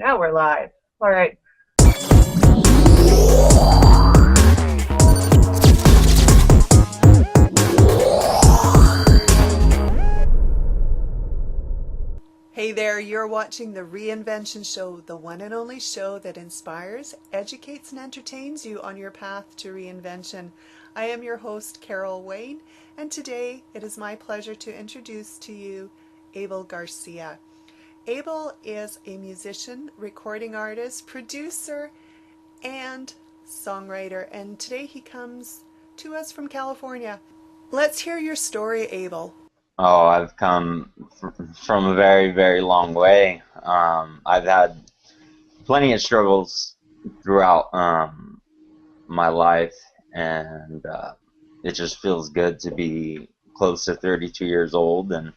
Now we're live. All right. Hey there, you're watching the Reinvention Show, the one and only show that inspires, educates, and entertains you on your path to reinvention. I am your host, Carol Wayne, and today it is my pleasure to introduce to you Abel Garcia. Abel is a musician, recording artist, producer, and songwriter, and today he comes to us from California. Let's hear your story, Abel. Oh, I've come from a very, very long way. I've had plenty of struggles throughout my life, and it just feels good to be close to 32 years old and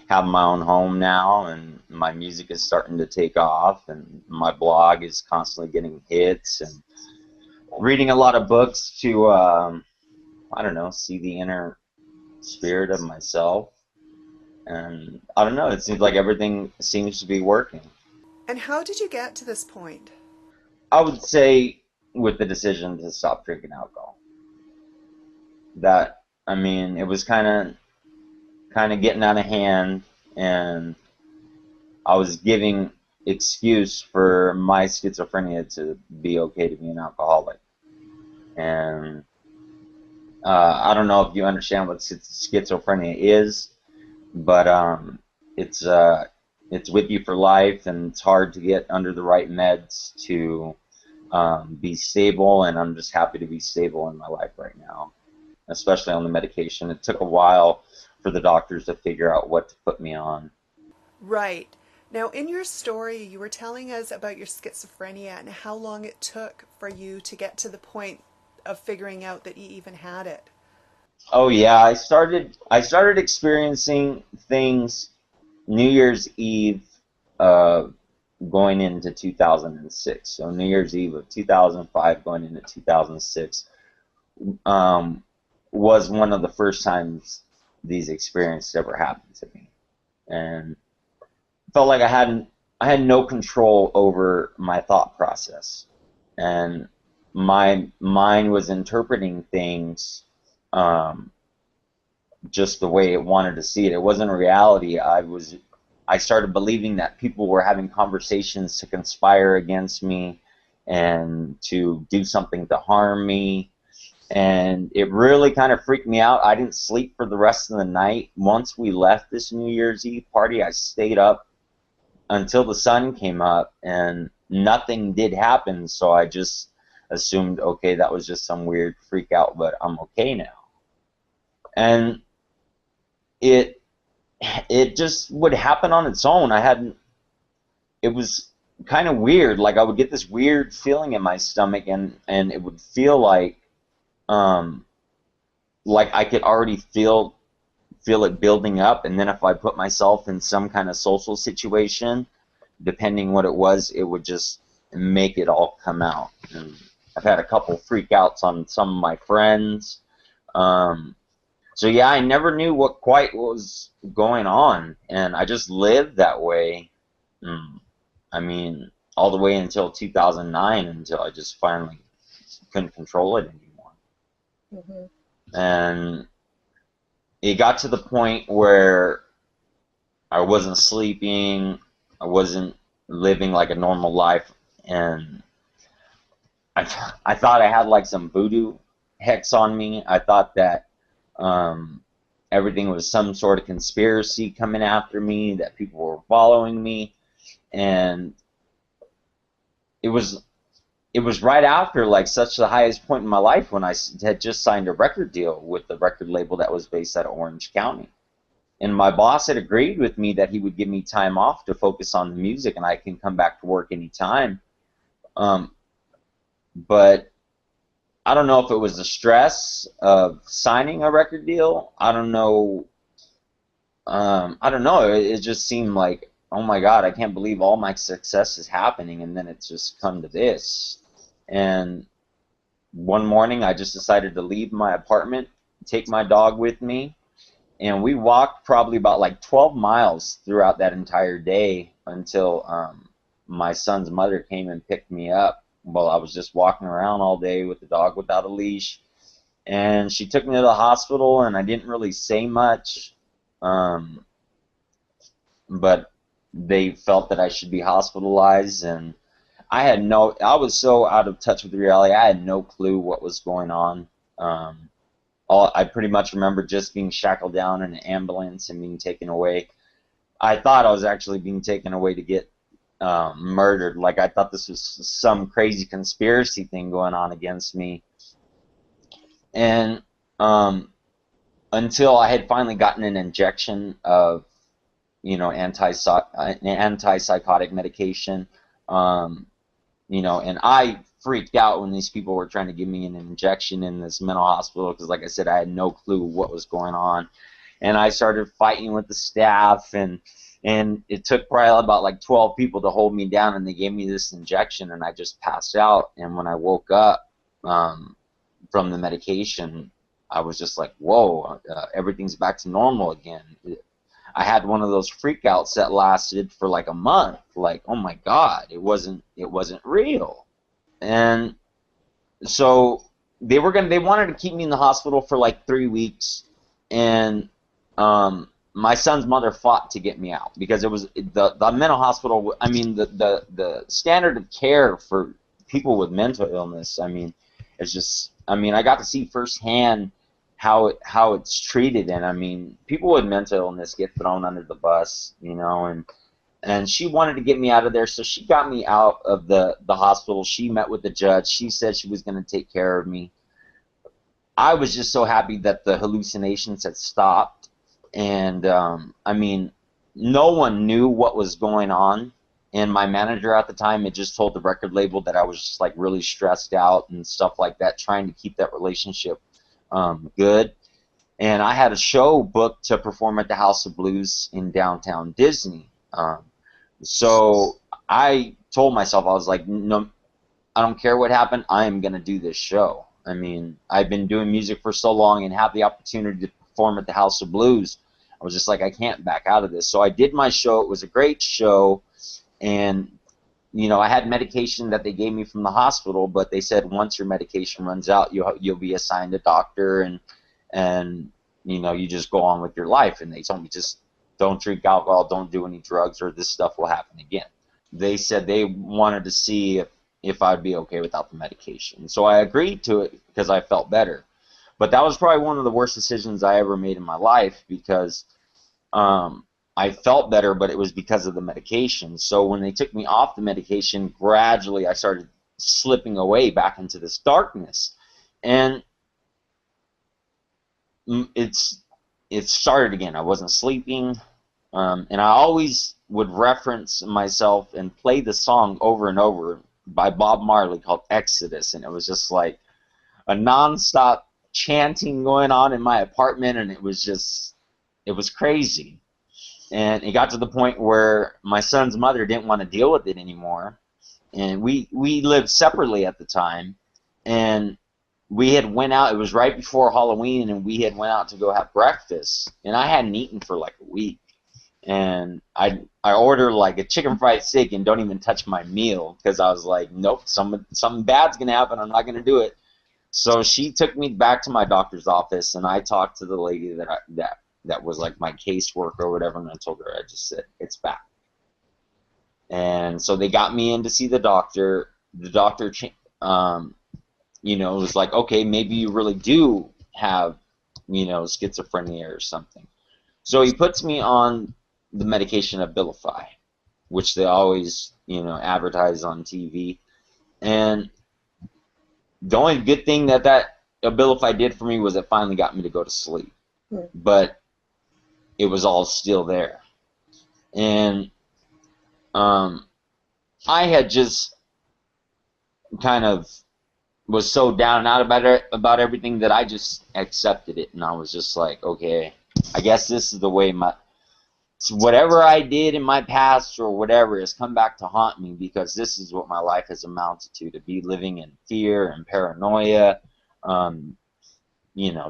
have my own home now, and my music is starting to take off, and my blog is constantly getting hits, and reading a lot of books to, I don't know, see the inner spirit of myself. And I don't know, it seems like everything seems to be working. And how did you get to this point? I would say with the decision to stop drinking alcohol. That, I mean, it was kind of getting out of hand, and I was giving excuse for my schizophrenia to be okay to be an alcoholic. And I don't know if you understand what schizophrenia is, but it's with you for life, and it's hard to get under the right meds to be stable, and I'm just happy to be stable in my life right now, especially on the medication. It took a while for the doctors to figure out what to put me on. Right. Now, in your story, you were telling us about your schizophrenia and how long it took for you to get to the point of figuring out that you even had it. Oh yeah, I started experiencing things New Year's Eve going into 2006. So New Year's Eve of 2005 going into 2006 was one of the first times these experiences ever happened to me, and felt like I had no control over my thought process, and my mind was interpreting things just the way it wanted to see it. It wasn't a reality. I started believing that people were having conversations to conspire against me and to do something to harm me, and it really kind of freaked me out. I didn't sleep for the rest of the night. Once we left this New Year's Eve party, I stayed up until the sun came up, and nothing did happen, so I just assumed, okay, that was just some weird freak out, but I'm okay now. And it just would happen on its own. It was kind of weird. Like, I would get this weird feeling in my stomach, and it would feel like I could already feel it building up, and then if I put myself in some kind of social situation, depending what it was, it would just make it all come out. And I've had a couple freak outs on some of my friends. So yeah, I never knew what was going on, and I just lived that way. I mean, all the way until 2009, until I just finally couldn't control it anymore. Mm-hmm. And it got to the point where I wasn't sleeping, I wasn't living like a normal life, and I thought I had like some voodoo hex on me. I thought that everything was some sort of conspiracy coming after me, that people were following me, and it was right after like such the highest point in my life when I had just signed a record deal with the record label that was based out of Orange County. And my boss had agreed with me that he would give me time off to focus on the music, and I can come back to work anytime. But I don't know if it was the stress of signing a record deal. I don't know. It just seemed like, oh my God, I can't believe all my success is happening, and then it's just come to this. And one morning, I just decided to leave my apartment, take my dog with me, and we walked probably about like 12 miles throughout that entire day until my son's mother came and picked me up while I was just walking around all day with the dog without a leash. And she took me to the hospital, and I didn't really say much, but they felt that I should be hospitalized, and I was so out of touch with reality, I had no clue what was going on. I pretty much remember just being shackled down in an ambulance and being taken away. I thought I was actually being taken away to get murdered. Like, I thought this was some crazy conspiracy thing going on against me. And until I had finally gotten an injection of, antipsychotic medication, and I freaked out when these people were trying to give me an injection in this mental hospital because, like I said, I had no clue what was going on. And I started fighting with the staff, and it took probably about like 12 people to hold me down, and they gave me this injection, and I just passed out. And when I woke up from the medication, I was just like, whoa, everything's back to normal again. I had one of those freakouts that lasted for like a month. Like, oh my God, it wasn't real. And so they wanted to keep me in the hospital for like 3 weeks, and my son's mother fought to get me out because it was the mental hospital. I mean, the standard of care for people with mental illness, I mean, it's just, I mean, I got to see firsthand how it's treated, and I mean, people with mental illness get thrown under the bus, and she wanted to get me out of there, so she got me out of the hospital. She met with the judge. She said she was going to take care of me. I was just so happy that the hallucinations had stopped, and I mean, no one knew what was going on, and my manager at the time had just told the record label that I was just like really stressed out and stuff like that, trying to keep that relationship good. And I had a show booked to perform at the House of Blues in downtown Disney. So I told myself, I was like, no, I don't care what happened, I am going to do this show. I mean, I've been doing music for so long and have the opportunity to perform at the House of Blues. I was just like, I can't back out of this. So I did my show. It was a great show. And, I had medication that they gave me from the hospital, but they said once your medication runs out, you'll be assigned a doctor, and you just go on with your life. And they told me, just don't drink alcohol, don't do any drugs, or this stuff will happen again. They said they wanted to see if I'd be okay without the medication. So I agreed to it because I felt better. But that was probably one of the worst decisions I ever made in my life, because I felt better, but it was because of the medication. So when they took me off the medication, gradually I started slipping away back into this darkness. And it started again. I wasn't sleeping. And I always would reference myself and play the song over and over by Bob Marley called Exodus. And it was just like a nonstop chanting going on in my apartment, and it was crazy. And it got to the point where my son's mother didn't want to deal with it anymore. And we lived separately at the time. And we had went out, it was right before Halloween, and we had went out to go have breakfast. And I hadn't eaten for like a week. And I ordered like a chicken fried steak and don't even touch my meal, because I was like, nope, something bad's going to happen. I'm not going to do it. So she took me back to my doctor's office, and I talked to the lady that was like my caseworker or whatever, and I told her, I just said, it's back. And so they got me in to see the doctor. The doctor, was like, okay, maybe you really do have, schizophrenia or something. So he puts me on the medication Abilify, which they always, advertise on TV. And the only good thing that Abilify did for me was it finally got me to go to sleep. But it was all still there. And I had just kind of was so down and out about everything that I just accepted it. And I was just like, okay, I guess this is the way whatever I did in my past or whatever has come back to haunt me, because this is what my life has amounted to be living in fear and paranoia,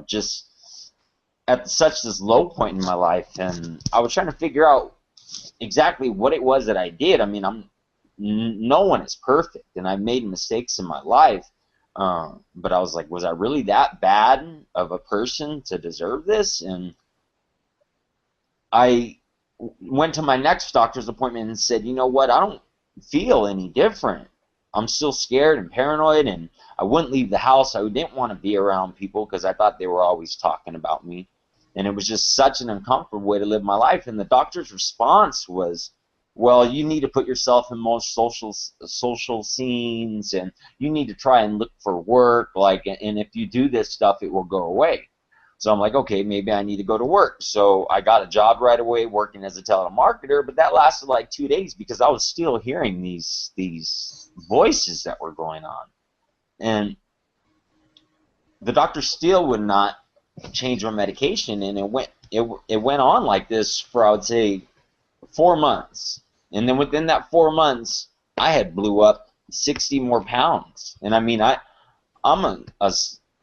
just at such this low point in my life. And I was trying to figure out exactly what it was that I did. I mean, no one is perfect, and I've made mistakes in my life. But I was like, was I really that bad of a person to deserve this? And I went to my next doctor's appointment and said, you know what, I don't feel any different. I'm still scared and paranoid, and I wouldn't leave the house. I didn't want to be around people because I thought they were always talking about me. And it was just such an uncomfortable way to live my life. And the doctor's response was, well, you need to put yourself in most social scenes, and you need to try and look for work, like, and if you do this stuff, it will go away. So I'm like, okay, maybe I need to go to work. So I got a job right away working as a telemarketer, but that lasted like 2 days because I was still hearing these voices that were going on. And the doctor still would not change my medication, and it went on like this for, I would say, 4 months. And then within that 4 months, I had blew up 60 more pounds. And I mean, I'm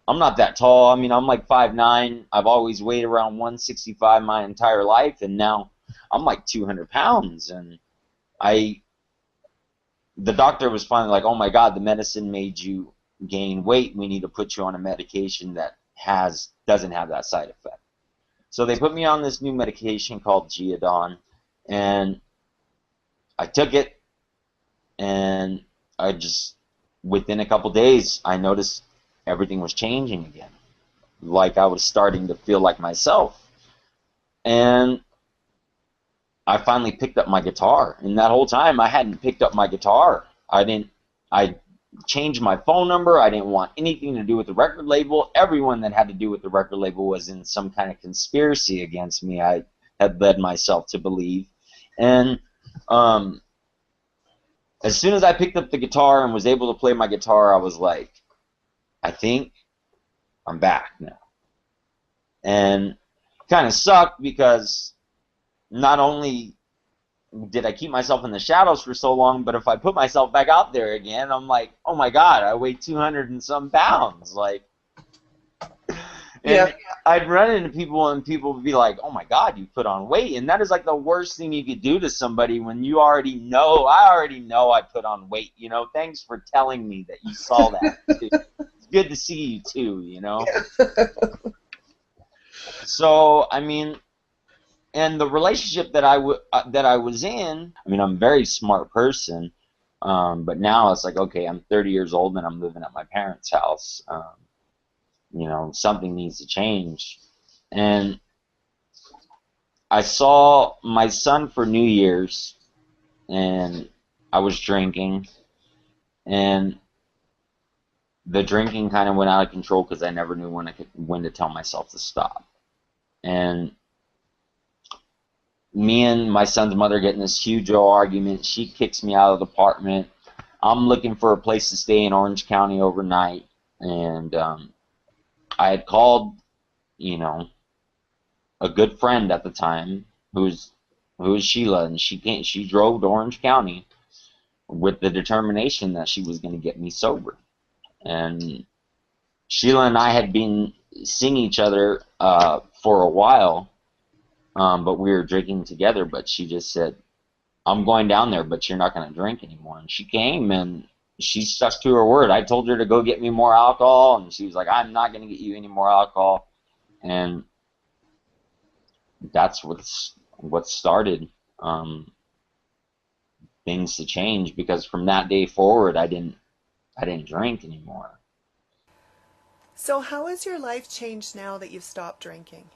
not that tall. I mean, I'm like 5'9". I've always weighed around 165 my entire life, and now I'm like 200 pounds. And the doctor was finally like, oh my God, the medicine made you gain weight. We need to put you on a medication that doesn't have that side effect. So they put me on this new medication called Geodon, and I took it, and I just, within a couple days, I noticed everything was changing again. Like I was starting to feel like myself. And I finally picked up my guitar. And that whole time I hadn't picked up my guitar. I changed my phone number. I didn't want anything to do with the record label. Everyone that had to do with the record label was in some kind of conspiracy against me, I had led myself to believe. And as soon as I picked up the guitar and was able to play my guitar, I was like, I think I'm back now. And kind of sucked because not only did I keep myself in the shadows for so long, but if I put myself back out there again, I'm like, oh my God, I weigh 200 and some pounds. Like, and I'd run into people, and people would be like, oh my God, you put on weight. And that is like the worst thing you could do to somebody when you already know, I already know I put on weight. You know, thanks for telling me that you saw that too. It's good to see you too, you know. So, I mean, and the relationship that I was in, I mean, I'm a very smart person, but now it's like, okay, I'm 30 years old and I'm living at my parents' house. You know, something needs to change. And I saw my son for New Year's, and I was drinking, and the drinking kind of went out of control because I never knew when to tell myself to stop. And me and my son's mother get in this huge argument. She kicks me out of the apartment. I'm looking for a place to stay in Orange County overnight, and I had called, you know, a good friend at the time, who was Sheila, and she drove to Orange County with the determination that she was going to get me sober. And Sheila and I had been seeing each other for a while, but we were drinking together. But she just said, I'm going down there, but you're not going to drink anymore. And she came, and she stuck to her word. I told her to go get me more alcohol, and she was like, I'm not going to get you any more alcohol. And that's what started things to change, because from that day forward, I didn't drink anymore. So how has your life changed now that you've stopped drinking?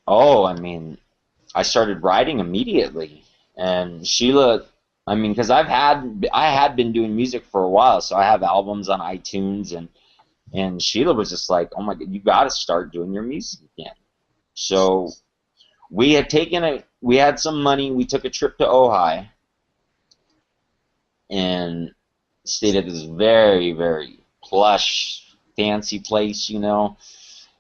Oh, I mean, I started writing immediately. And Sheila, I mean, because I had been doing music for a while, so I have albums on iTunes, and Sheila was just like, oh my God, you got to start doing your music again. So we had some money. We took a trip to Ojai and stayed at this very, very plush, fancy place, you know.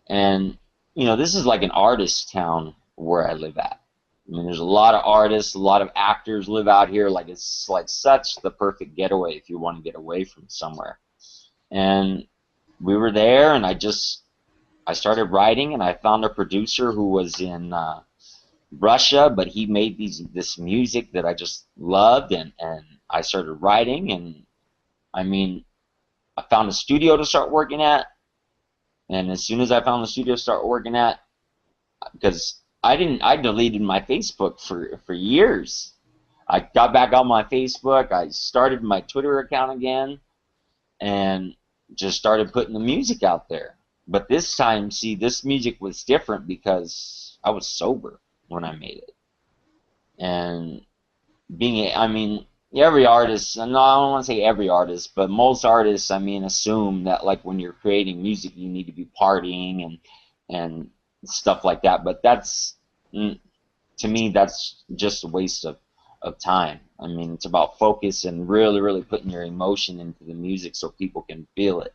And, you know, this is like an artist town where I live at. I mean, there's a lot of artists, a lot of actors live out here. Like, it's like such the perfect getaway if you want to get away from somewhere. And we were there, and I started writing, and I found a producer who was in Russia, but he made this music that I just loved, and I started writing, and I mean, I found a studio to start working at. And as soon as I found the studio to start working at, because I deleted my Facebook for years. I got back on my Facebook. I started my Twitter account again, and just started putting the music out there. But this time, see, this music was different because I was sober when I made it. And I mean, every artist, no, I don't want to say every artist, but most artists, I mean, assume that like when you're creating music, you need to be partying and stuff like that. But that's, to me, that's just a waste of time. I mean, it's about focus and really, really putting your emotion into the music so people can feel it.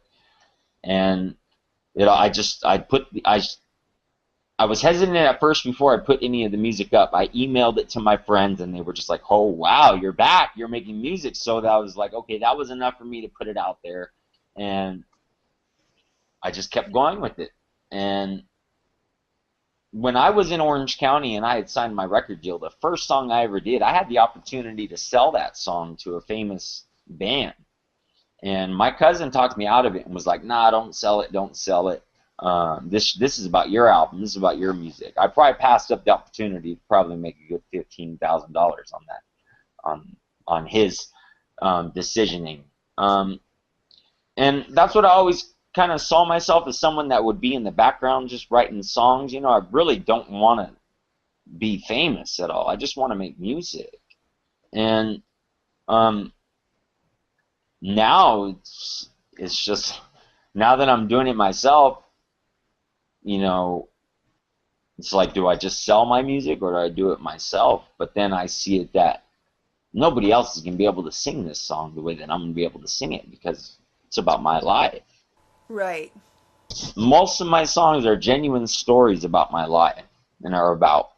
And you know, I was hesitant at first before I put any of the music up. I emailed it to my friends, and they were just like, "Oh wow, you're back! You're making music." So that was like, okay, that was enough for me to put it out there, and I just kept going with it. And when I was in Orange County and I had signed my record deal, the first song I ever did, I had the opportunity to sell that song to a famous band. And my cousin talked me out of it and was like, "Nah, don't sell it, don't sell it. This is about your album. This is about your music." I probably passed up the opportunity to probably make a good $15,000 on that, on his decisioning. And that's what I always kind of saw myself as, someone that would be in the background just writing songs. You know, I really don't want to be famous at all. I just want to make music. And now it's just, now that I'm doing it myself, you know, it's like, do I just sell my music or do I do it myself? But then I see it that nobody else is going to be able to sing this song the way that I'm going to be able to sing it, because it's about my life. Right. Most of my songs are genuine stories about my life, and are about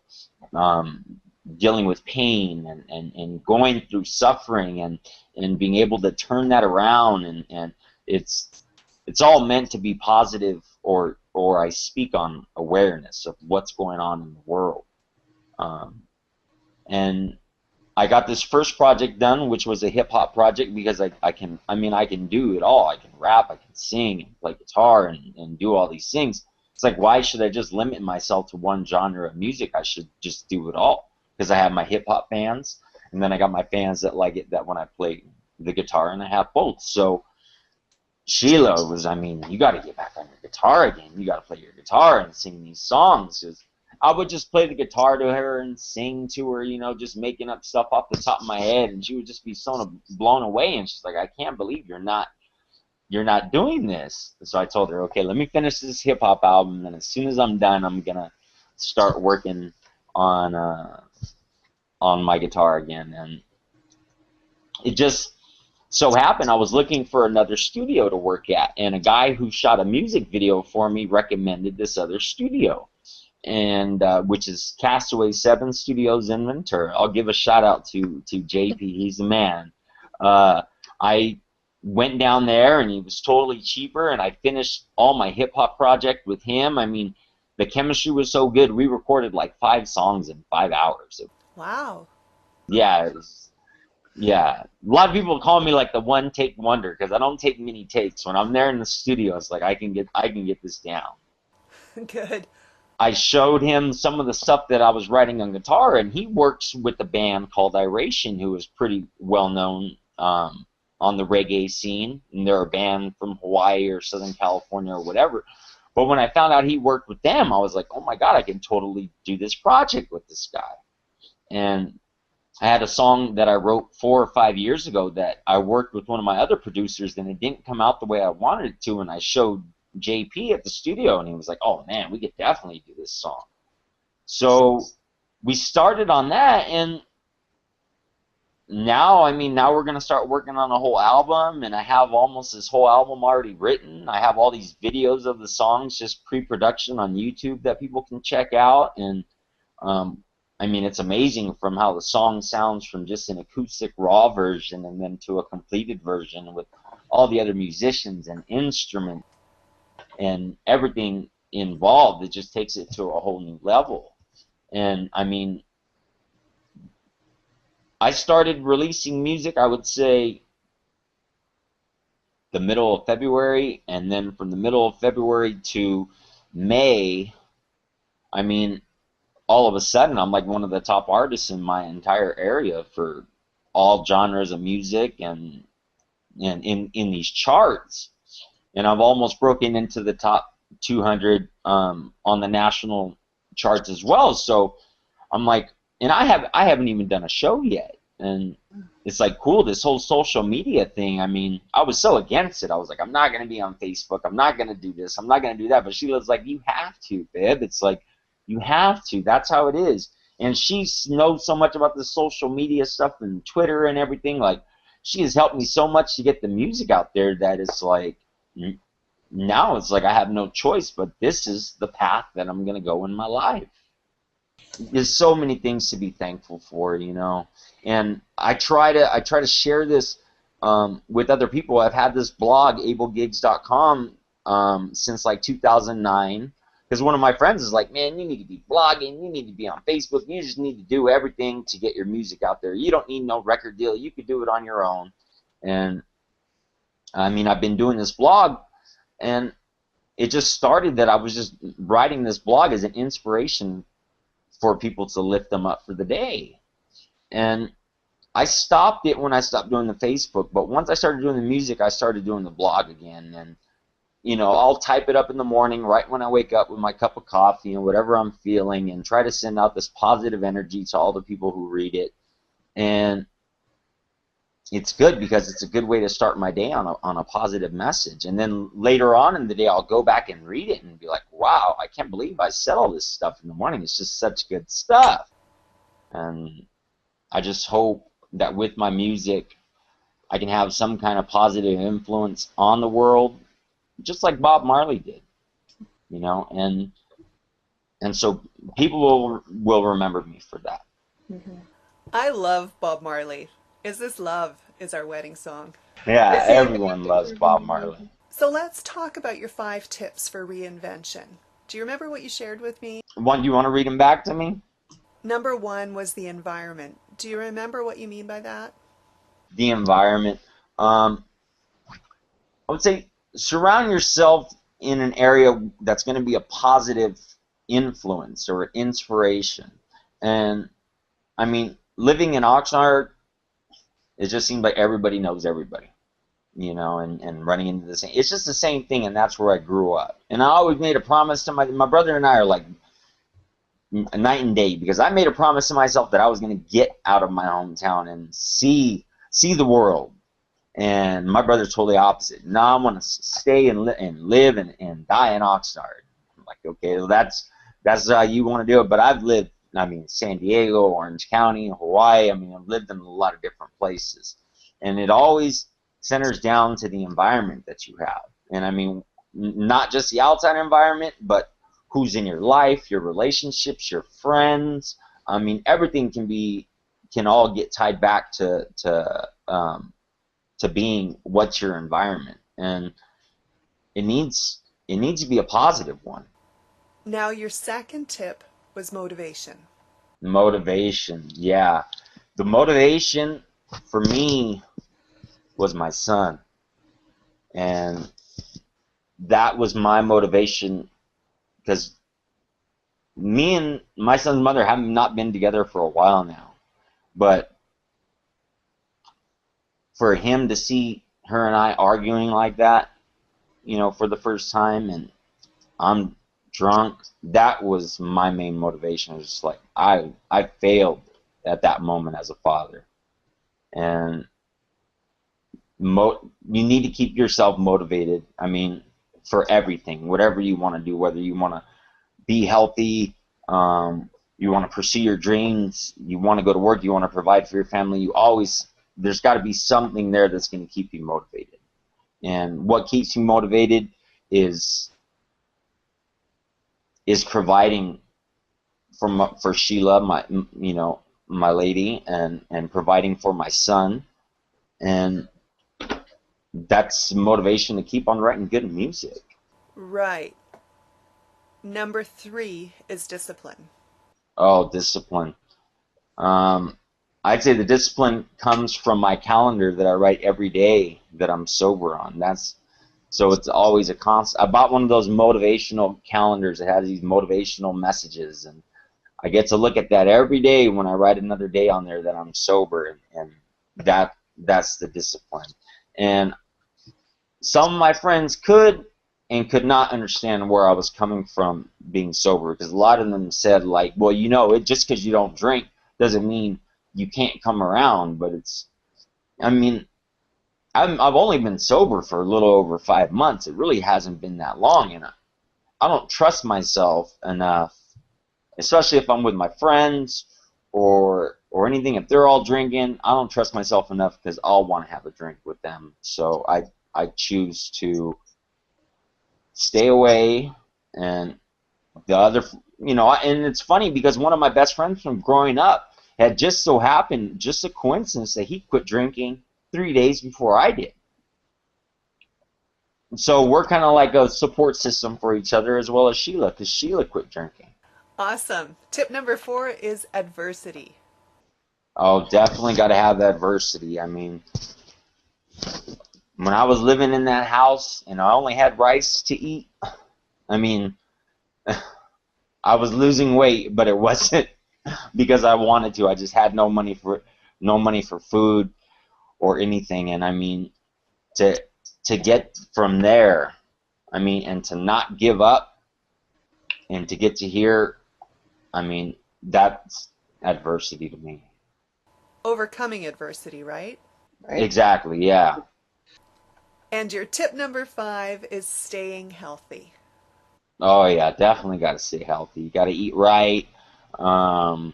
dealing with pain and going through suffering, and being able to turn that around, and it's all meant to be positive, or I speak on awareness of what's going on in the world. And I got this first project done, which was a hip-hop project, because I can do it all. I can rap, I can sing, and play guitar, and do all these things. It's like, why should I just limit myself to one genre of music? I should just do it all, because I have my hip-hop fans, and then I got my fans that like it, that when I play the guitar, and I have both. So Sheila was, I mean, you got to get back on your guitar again. You got to play your guitar and sing these songs. 'Cause I would just play the guitar to her and sing to her, you know, just making up stuff off the top of my head, and she would just be so blown away. And she's like, "I can't believe you're not doing this." And so I told her, "Okay, let me finish this hip hop album, and as soon as I'm done, I'm gonna start working on my guitar again." And it just so happened I was looking for another studio to work at, and a guy who shot a music video for me recommended this other studio, and which is Castaway 7 Studios in Ventura. I'll give a shout out to JP. He's the man. I went down there, and he was totally cheaper, and I finished all my hip hop project with him. I mean, the chemistry was so good. We recorded like 5 songs in 5 hours. Wow. Yeah, yeah. A lot of people call me like the one take wonder, because I don't take many takes. When I'm there in the studio, it's like I can get this down. Good. I showed him some of the stuff that I was writing on guitar, and he works with a band called Reinvention, who is pretty well known on the reggae scene, and they're a band from Hawaii or Southern California or whatever. But when I found out he worked with them, I was like, oh my God, I can totally do this project with this guy. And I had a song that I wrote 4 or 5 years ago that I worked with one of my other producers, and it didn't come out the way I wanted it to, and I showed JP at the studio, and he was like, "Oh man, we could definitely do this song." So we started on that, and now we're going to start working on a whole album, and I have almost this whole album already written. I have all these videos of the songs, just pre-production on YouTube, that people can check out. And I mean, it's amazing from how the song sounds from just an acoustic raw version, and then to a completed version with all the other musicians and instruments and everything involved. It just takes it to a whole new level. And I mean, I started releasing music, I would say, the middle of February, and then from the middle of February to May, I mean, all of a sudden I'm like one of the top artists in my entire area for all genres of music, and in these charts, and I've almost broken into the top 200 on the national charts as well. So I'm like, and I haven't even done a show yet, and it's like cool, this whole social media thing. I mean, I was so against it. I was like, I'm not gonna be on Facebook. I'm not gonna do this. I'm not gonna do that. But Sheila's like, you have to, babe. It's like you have to. That's how it is. And she knows so much about the social media stuff and Twitter and everything. Like, she has helped me so much to get the music out there that it's like now it's like I have no choice, but this is the path that I'm gonna go in my life. There's so many things to be thankful for, you know. And I try to share this with other people. I've had this blog, abelgigs.com, since like 2009, because one of my friends is like, man, you need to be blogging, you need to be on Facebook, you just need to do everything to get your music out there. You don't need no record deal, you could do it on your own. And I mean, I've been doing this blog, and it just started that I was just writing this blog as an inspiration for people to lift them up for the day. And I stopped it when I stopped doing the Facebook, but once I started doing the music, I started doing the blog again. And you know, I'll type it up in the morning right when I wake up with my cup of coffee and whatever I'm feeling, and try to send out this positive energy to all the people who read it. And it's good because it's a good way to start my day on a positive message. And then later on in the day, I'll go back and read it and be like, wow, I can't believe I said all this stuff in the morning. It's just such good stuff. And I just hope that with my music, I can have some kind of positive influence on the world, just like Bob Marley did, you know. And so people will remember me for that. Mm-hmm. I love Bob Marley. Is This Love is our wedding song. Yeah, everyone loves Bob Marley. So let's talk about your 5 tips for reinvention. Do you remember what you shared with me? Do you want to read them back to me? Number 1 was the environment. Do you remember what you mean by that? The environment. I would say surround yourself in an area that's going to be a positive influence or inspiration. And I mean, living in Oxnard, it just seems like everybody knows everybody, you know, and running into the same. It's just the same thing, and that's where I grew up. And I always made a promise to my brother and I are like night and day, because I made a promise to myself that I was going to get out of my hometown and see the world. And my brother's totally opposite. No, I want to stay and live and die in Oxnard. I'm like, okay, well, that's how you want to do it. But I've lived, I mean, San Diego, Orange County, Hawaii. I mean, I've lived in a lot of different places. And it always centers down to the environment that you have. And I mean, not just the outside environment, but who's in your life, your relationships, your friends. I mean, everything can all get tied back to being what's your environment. And it needs to be a positive one. Now, your second tip was motivation. Motivation, yeah. The motivation for me was my son. And that was my motivation, because me and my son's mother have not been together for a while now. But for him to see her and I arguing like that, you know, for the first time, and I'm drunk, that was my main motivation. It was just like, I failed at that moment as a father. And you need to keep yourself motivated. I mean, for everything, whatever you want to do, whether you want to be healthy, you want to pursue your dreams, you want to go to work, you want to provide for your family, there's got to be something there that's going to keep you motivated. And what keeps you motivated is providing for Sheila, my lady, and providing for my son. And that's motivation to keep on writing good music. Right. Number 3 is discipline. Oh, discipline. I'd say the discipline comes from my calendar that I write every day that I'm sober on. So it's always a constant. I bought one of those motivational calendars that has these motivational messages, and I get to look at that every day when I write another day on there that I'm sober, and that's the discipline. And some of my friends could and could not understand where I was coming from being sober, because a lot of them said, like, well, just because you don't drink doesn't mean you can't come around. But I've only been sober for a little over 5 months. It really hasn't been that long, and I don't trust myself enough, especially if I'm with my friends or anything. If they're all drinking, I don't trust myself enough because I'll want to have a drink with them. So I choose to stay away. And the other, and it's funny because one of my best friends from growing up had just so happened, just a coincidence, that he quit drinking 3 days before I did. So we're kind of like a support system for each other, as well as Sheila, because Sheila quit drinking. Awesome. Tip number 4 is adversity. Oh, definitely got to have adversity. I mean, when I was living in that house and I only had rice to eat, I mean, I was losing weight, but it wasn't because I wanted to. I just had no money for food or anything. And I mean, to get from there, I mean, and to not give up and to get to here, I mean, that's adversity to me. Overcoming adversity, right? Exactly, yeah. And your tip number 5 is staying healthy. Oh yeah, definitely got to stay healthy. You got to eat right. Try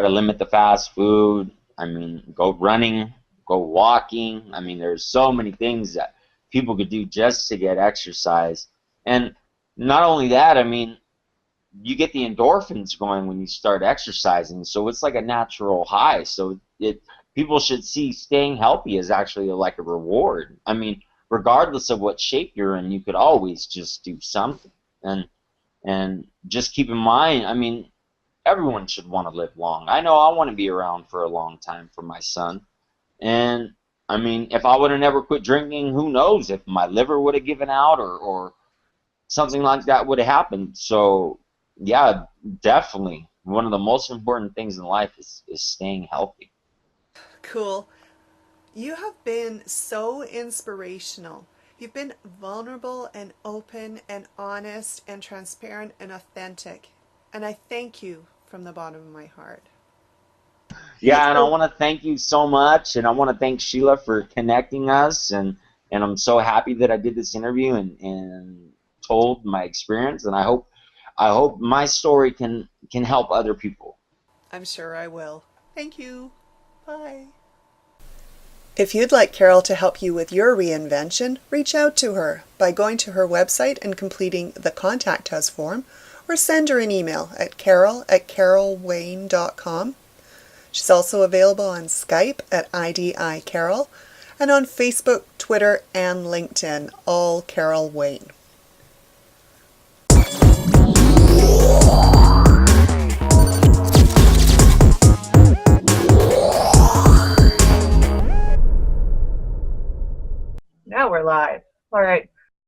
to limit the fast food. I mean, go running, go walking. I mean, there's so many things that people could do just to get exercise. And not only that, I mean, you get the endorphins going when you start exercising, so it's like a natural high. So people should see staying healthy as actually like a reward. I mean, regardless of what shape you're in, you could always just do something. And just keep in mind, I mean, everyone should want to live long. I know I want to be around for a long time for my son. And I mean, if I would have never quit drinking, who knows if my liver would have given out or something like that would have happened. So yeah, definitely one of the most important things in life is staying healthy. Cool. You have been so inspirational. You've been vulnerable and open and honest and transparent and authentic. And I thank you from the bottom of my heart. Yeah, and I want to thank you so much, and I want to thank Sheila for connecting us, and I'm so happy that I did this interview and told my experience, and I hope my story can help other people. I'm sure I will. Thank you. Bye. If you'd like Carol to help you with your reinvention, reach out to her by going to her website and completing the Contact Us form, or send her an email at carol@carolwayne.com. She's also available on Skype at IDI Carol and on Facebook, Twitter, and LinkedIn, all Carol Wayne.